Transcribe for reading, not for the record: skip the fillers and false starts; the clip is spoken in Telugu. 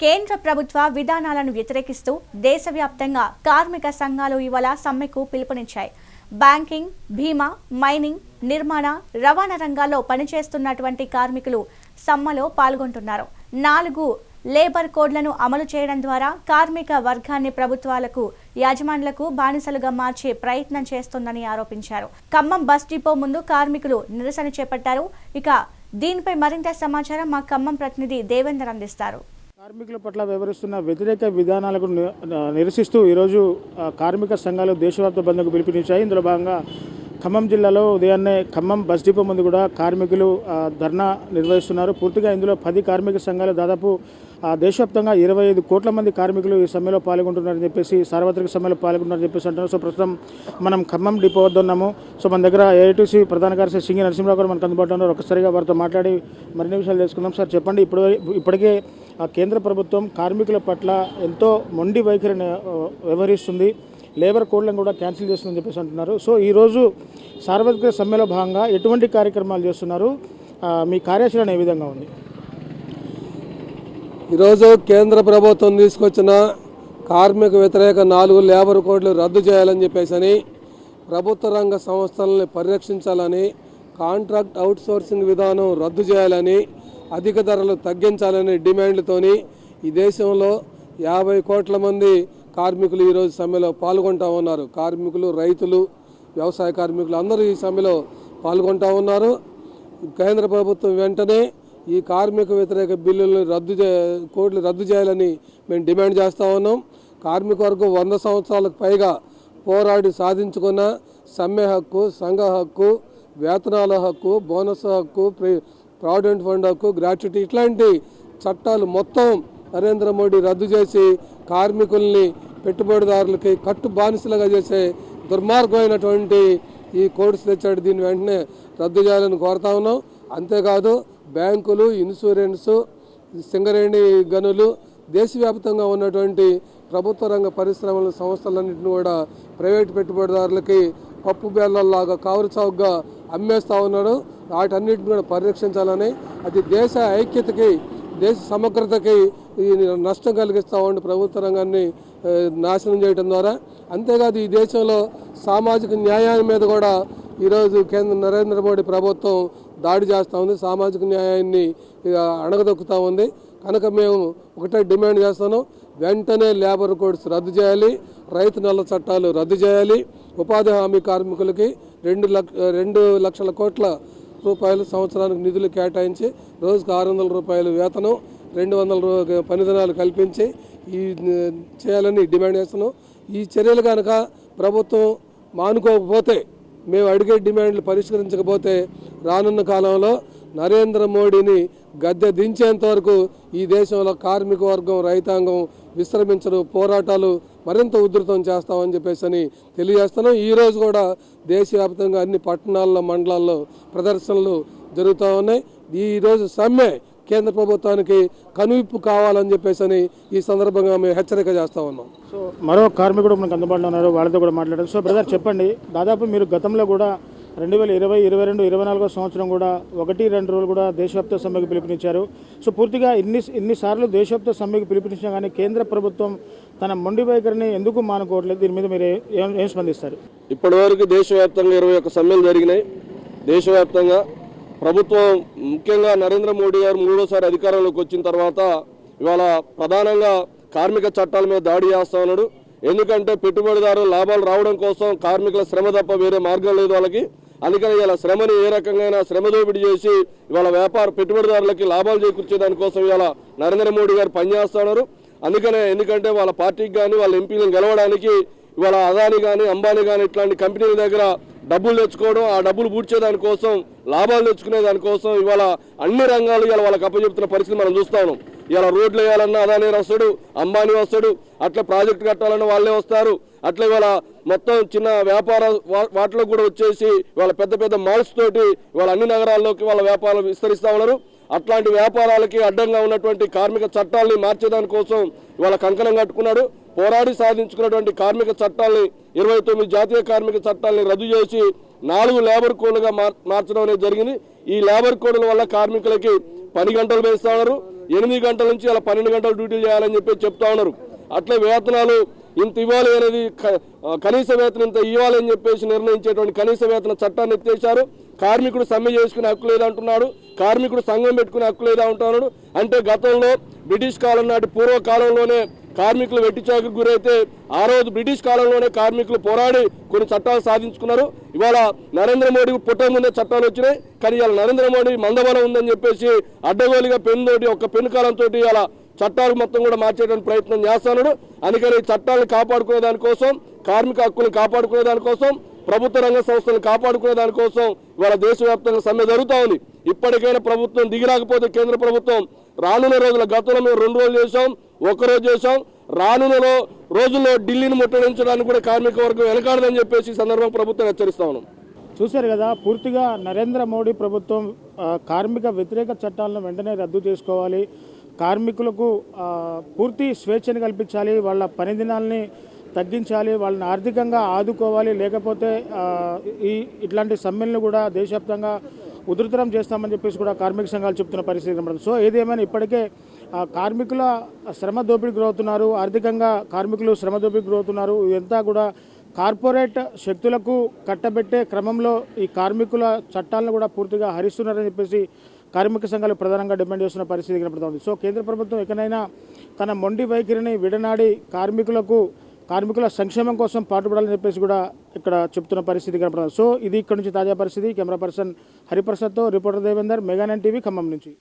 కేంద్ర ప్రభుత్వ విధానాలను వ్యతిరేకిస్తూ దేశవ్యాప్తంగా కార్మిక సంఘాలు ఇవాళ సమ్మెకు పిలుపునిచ్చాయి. బ్యాంకింగ్, బీమా, మైనింగ్, నిర్మాణ, రవాణా రంగాల్లో పనిచేస్తున్నటువంటి కార్మికులు సమ్మెలో పాల్గొంటున్నారు. 4 లేబర్ కోడ్లను అమలు చేయడం ద్వారా కార్మిక వర్గాన్ని ప్రభుత్వాలకు, యాజమాన్యాలకు బానిసలుగా మార్చే ప్రయత్నం చేస్తోందని ఆరోపించారు. ఖమ్మం బస్ డిపో ముందు కార్మికులు నిరసన చేపట్టారు. ఇక దీనిపై మరింత సమాచారం మా ఖమ్మం ప్రతినిధి దేవేందర్ అందిస్తారు. కార్మికుల పట్ల వ్యవహరిస్తున్న వ్యతిరేక విధానాలకు నిరసిస్తూ ఈరోజు కార్మిక సంఘాలు దేశవ్యాప్త బంద్కు పిలుపునిచ్చాయి. ఇందులో భాగంగా ఖమ్మం జిల్లాలో ఉదయాన్నే ఖమ్మం బస్ డిపో ముందు కూడా కార్మికులు ధర్నా నిర్వహిస్తున్నారు. పూర్తిగా ఇందులో 10 కార్మిక సంఘాలు దాదాపు దేశవ్యాప్తంగా 25 కోట్ల మంది కార్మికులు ఈ సమ్మెలో పాల్గొంటున్నారని చెప్పేసి, సార్వత్రిక సమ్మెలో పాల్గొంటున్నారని చెప్పేసి అంటున్నారు. సో ప్రస్తుతం మనం ఖమ్మం డిపో వద్ద ఉన్నాము. సో మన దగ్గర ఏఐటీసీ ప్రధాన కార్యదర్శి సింగి నరసింహరావు గారు మనకు అందుబాటులో ఉన్నారు. ఒకసారిగా వారితో మాట్లాడి మరిన్ని విషయాలు తెలుసుకుందాం. సార్ చెప్పండి, ఇప్పటికే కేంద్ర ప్రభుత్వం కార్మికుల పట్ల ఎంతో మొండి వైఖరిని వ్యవహరిస్తుంది, లేబర్ కోడ్లను కూడా క్యాన్సిల్ చేస్తుందని చెప్పేసి అంటున్నారు. సో ఈరోజు సార్వత్రిక సమ్మెలో భాగంగా ఎటువంటి కార్యక్రమాలు చేస్తున్నారు, మీ కార్యాచరణ ఏ విధంగా ఉంది? ఈరోజు కేంద్ర ప్రభుత్వం తీసుకొచ్చిన కార్మిక వ్యతిరేక 4 లేబర్ కోడ్లు రద్దు చేయాలని చెప్పేసి, ప్రభుత్వ రంగ సంస్థలని పరిరక్షించాలని, కాంట్రాక్ట్ అవుట్సోర్సింగ్ విధానం రద్దు చేయాలని, అధిక ధరలు తగ్గించాలనే డిమాండ్లతోని ఈ దేశంలో 50 కోట్ల మంది కార్మికులు ఈరోజు సమ్మెలో పాల్గొంటూ ఉన్నారు. కార్మికులు, రైతులు, వ్యవసాయ కార్మికులు అందరూ ఈ సమ్మెలో పాల్గొంటూ ఉన్నారు. కేంద్ర ప్రభుత్వం వెంటనే ఈ కార్మిక వ్యతిరేక బిల్లులను కోడ్లు రద్దు చేయాలని మేము డిమాండ్ చేస్తూ ఉన్నాం. కార్మిక వర్గం 100 సంవత్సరాలకు పైగా పోరాడి సాధించుకున్న సమ్మె హక్కు, సంఘ హక్కు, వేతనాల హక్కు, బోనస్ హక్కు, ప్రావిడెంట్ ఫండ్ హక్కు, గ్రాట్యుటీ ఇట్లాంటి చట్టాలు మొత్తం నరేంద్ర మోడీ రద్దు చేసి కార్మికుల్ని, పెట్టుబడిదారులకి కట్టు బానిసలుగా చేసే దుర్మార్గమైనటువంటి ఈ కోడ్స్ తెచ్చాడు. దీన్ని వెంటనే రద్దు చేయాలని కోరుతా ఉన్నాం. అంతేకాదు బ్యాంకులు, ఇన్సూరెన్సు, సింగరేణి గనులు, దేశవ్యాప్తంగా ఉన్నటువంటి ప్రభుత్వ రంగ పరిశ్రమల సంస్థలన్నింటినీ కూడా ప్రైవేటు పెట్టుబడిదారులకి పప్పు బెల్లల్లాగా కారు చౌకగా అమ్మేస్తూ ఉన్నాడు. వాటన్నిటిని కూడా పరిరక్షించాలని, అది దేశ ఐక్యతకి, దేశ సమగ్రతకి నష్టం కలిగిస్తూ ఉండి ప్రభుత్వ రంగాన్ని నాశనం చేయడం ద్వారా. అంతేకాదు ఈ దేశంలో సామాజిక న్యాయాన్ని మీద కూడా ఈరోజు నరేంద్ర మోడీ ప్రభుత్వం దాడి చేస్తూ ఉంది, సామాజిక న్యాయాన్ని అణగదొక్కుతూ ఉంది. కనుక మేము ఒకటే డిమాండ్ చేస్తున్నాం, వెంటనే లేబర్ కోడ్స్ రద్దు చేయాలి, రైతు నల్ల చట్టాలు రద్దు చేయాలి, ఉపాధి హామీ కార్మికులకి 2 లక్షల కోట్ల రూపాయలు సంవత్సరానికి నిధులు కేటాయించి రోజుకు 600 రూపాయలు వేతనం, 200 పని దినాలు కల్పించి చేయాలని డిమాండ్ చేస్తున్నాం. ఈ చర్యలు కనుక ప్రభుత్వం మానుకోకపోతే, మేము అడిగే డిమాండ్లు పరిష్కరించకపోతే రానున్న కాలంలో నరేంద్ర మోడీని గద్దె దించేంత వరకు ఈ దేశంలో కార్మిక వర్గం, రైతాంగం విశ్రమించరు, పోరాటాలు మరింత ఉధృతం చేస్తామని చెప్పేసి తెలియజేస్తున్నాం. ఈరోజు కూడా దేశవ్యాప్తంగా అన్ని పట్టణాల్లో, మండలాల్లో ప్రదర్శనలు జరుగుతూ ఉన్నాయి. ఈరోజు సమ్మె కేంద్ర ప్రభుత్వానికి కనువిప్పు కావాలని చెప్పేసి ఈ సందర్భంగా మేము హెచ్చరిక చేస్తూ ఉన్నాం. సో మరో కార్మికుడు మనకు అందుబాటులో ఉన్నారు, వాళ్ళతో కూడా మాట్లాడారు. సో బ్రదర్ చెప్పండి, దాదాపు మీరు గతంలో కూడా 2020, 2022, 2024 సంవత్సరం కూడా 1-2 రోజులు కూడా దేశవ్యాప్త సమ్మెకు పిలుపునిచ్చారు. సో పూర్తిగా ఇన్నిసార్లు దేశవ్యాప్త సమ్మెకు పిలుపునిచ్చినా కానీ కేంద్ర ప్రభుత్వం తన మొండి వైఖరిని ఎందుకు మానుకోవట్లేదు? దీని మీద మీరు ఏం స్పందిస్తారు? ఇప్పటి వరకు దేశవ్యాప్తంగా 21 సమ్మెలు జరిగినాయి. దేశవ్యాప్తంగా ప్రభుత్వం, ముఖ్యంగా నరేంద్ర మోడీ గారు 3వ అధికారంలోకి వచ్చిన తర్వాత ఇవాళ ప్రధానంగా కార్మిక చట్టాల మీద దాడి చేస్తా ఉన్నాడు. ఎందుకంటే పెట్టుబడిదారులు లాభాలు రావడం కోసం కార్మికుల శ్రమ తప్ప వేరే మార్గం లేదు వాళ్ళకి. అందుకని ఇలా శ్రమని ఏ రకంగా శ్రమ దోపిడీ చేసి ఇవాళ పెట్టుబడిదారులకి లాభాలు చేకూర్చే దానికోసం ఇవాళ నరేంద్ర మోడీ గారు పనిచేస్తున్నారు. ఎందుకంటే వాళ్ళ పార్టీకి కానీ వాళ్ళ ఎంపీలను గెలవడానికి ఇవాళ అదాని కానీ, అంబానీ కానీ ఇట్లాంటి కంపెనీల దగ్గర డబ్బులు తెచ్చుకోవడం, ఆ డబ్బులు పూడ్చే దానికోసం, లాభాలు తెచ్చుకునే దానికోసం ఇవాళ అన్ని రంగాలు ఇవాళ వాళ్ళకి అప్పచెప్తున్న పరిస్థితి మనం చూస్తా ఉన్నాం. ఇలా రోడ్లు వేయాలన్నా అదాని వస్తాడు, అంబానీ వస్తాడు, అట్లా ప్రాజెక్టు కట్టాలన్నా వాళ్ళే వస్తారు. అట్లా ఇవాళ మొత్తం చిన్న వ్యాపార వాటిలో కూడా వచ్చేసి ఇవాళ పెద్ద పెద్ద మాల్స్ తోటి ఇవాళ అన్ని నగరాల్లోకి వాళ్ళ వ్యాపారాలు విస్తరిస్తూ ఉన్నారు. అట్లాంటి వ్యాపారాలకి అడ్డంగా ఉన్నటువంటి కార్మిక చట్టాలని మార్చేదాని కోసం ఇవాళ కంకణం కట్టుకున్నాడు. పోరాడి సాధించుకున్నటువంటి కార్మిక చట్టాలని, 29 జాతీయ కార్మిక చట్టాలని రద్దు చేసి 4 లేబర్ కోడ్లుగా మార్చడం అనేది జరిగింది. ఈ లేబర్ కోడ్ల వల్ల కార్మికులకి పని గంటలు వేస్తున్నారు, 8 గంటల నుంచి అలా 12 గంటలు డ్యూటీలు చేయాలని చెప్పి చెప్తా ఉన్నారు. అట్లే వేతనాలు ఇంత ఇవ్వాలి అనేది కనీస వేతనం ఇంత ఇవ్వాలి అని చెప్పేసి నిర్ణయించేటువంటి కనీస వేతన చట్టాన్ని ఎత్తేశారు. కార్మికుడు సమ్మె చేసుకునే హక్కు లేదంటున్నాడు, కార్మికుడు సంఘం పెట్టుకునే హక్కు లేదా అంటున్నాడు. అంటే గతంలో బ్రిటిష్ కాలం నాటి పూర్వకాలంలోనే కార్మికులు వెట్టిచాకుకు గురైతే ఆ రోజు బ్రిటిష్ కాలంలోనే కార్మికులు పోరాడి కొన్ని చట్టాలు సాధించుకున్నారు. ఇవాళ నరేంద్ర మోడీ పుట్ట ముందే చట్టాలు వచ్చినాయి, కానీ ఇవాళ నరేంద్ర మోడీ మందబలం ఉందని చెప్పేసి అడ్డగోలుగా పెన్నుతోటి ఒక పెన్ను కాలంతో ఇలా చట్టాలు మొత్తం కూడా మార్చేటువంటి ప్రయత్నం చేస్తున్నాడు. అందుకని చట్టాలను కాపాడుకునే దానికోసం, కార్మిక హక్కులను కాపాడుకునే దానికోసం, ప్రభుత్వ రంగ సంస్థలను కాపాడుకునే దానికోసం ఇవాళ దేశవ్యాప్తంగా సమ్మె జరుగుతూ ఉంది. ఇప్పటికైనా ప్రభుత్వం దిగిరాకపోతే కేంద్ర ప్రభుత్వం రానున్న రోజుల గతంలో మేము 2 రోజులు చేసాం, 1 రోజు చేసాం, రానున్న రోజుల్లో ఢిల్లీని ముట్టడించడానికి కూడా కార్మిక వర్గం వెనకాడదని చెప్పేసి ఈ సందర్భం ప్రభుత్వం హెచ్చరిస్తా ఉన్నాం. చూశారు కదా, పూర్తిగా నరేంద్ర మోడీ ప్రభుత్వం కార్మిక వ్యతిరేక చట్టాలను వెంటనే రద్దు చేసుకోవాలి, కార్మికులకు పూర్తి స్వేచ్ఛను కల్పించాలి, వాళ్ళ పని దినాల్ని తగ్గించాలి, వాళ్ళని ఆర్థికంగా ఆదుకోవాలి, లేకపోతే ఇట్లాంటి సమ్మెలను కూడా దేశవ్యాప్తంగా ఉధృతరం చేస్తామని చెప్పేసి కూడా కార్మిక సంఘాలు చెప్తున్న పరిస్థితి కనబడుతుంది. సో ఏదేమైనా ఇప్పటికే కార్మికుల శ్రమ దోపిడీకి గురవుతున్నారు, ఆర్థికంగా కార్మికులు శ్రమ దోపిడీకి గురవుతున్నారు. ఇదంతా కూడా కార్పొరేట్ శక్తులకు కట్టబెట్టే క్రమంలో ఈ కార్మికుల చట్టాలను కూడా పూర్తిగా హరిస్తున్నారని చెప్పేసి కార్మిక సంఘాలు ప్రధానంగా డిమాండ్ చేస్తున్న పరిస్థితి కనబడుతుంది. సో కేంద్ర ప్రభుత్వం ఎక్కడైనా తన మొండి వైఖరిని విడనాడి కార్మికుల సంక్షేమం కోసం పాటుపడాలని చెప్పేసి కూడా ఇక్కడ చెప్తున్న పరిస్థితి కనబడుతుంది. సో ఇది ఇక్కడ నుంచి తాజా పరిస్థితి. కెమెరా పర్సన్ హరిప్రసాద్తో reporter Devender, mega 9 TV, Khammam నుంచి.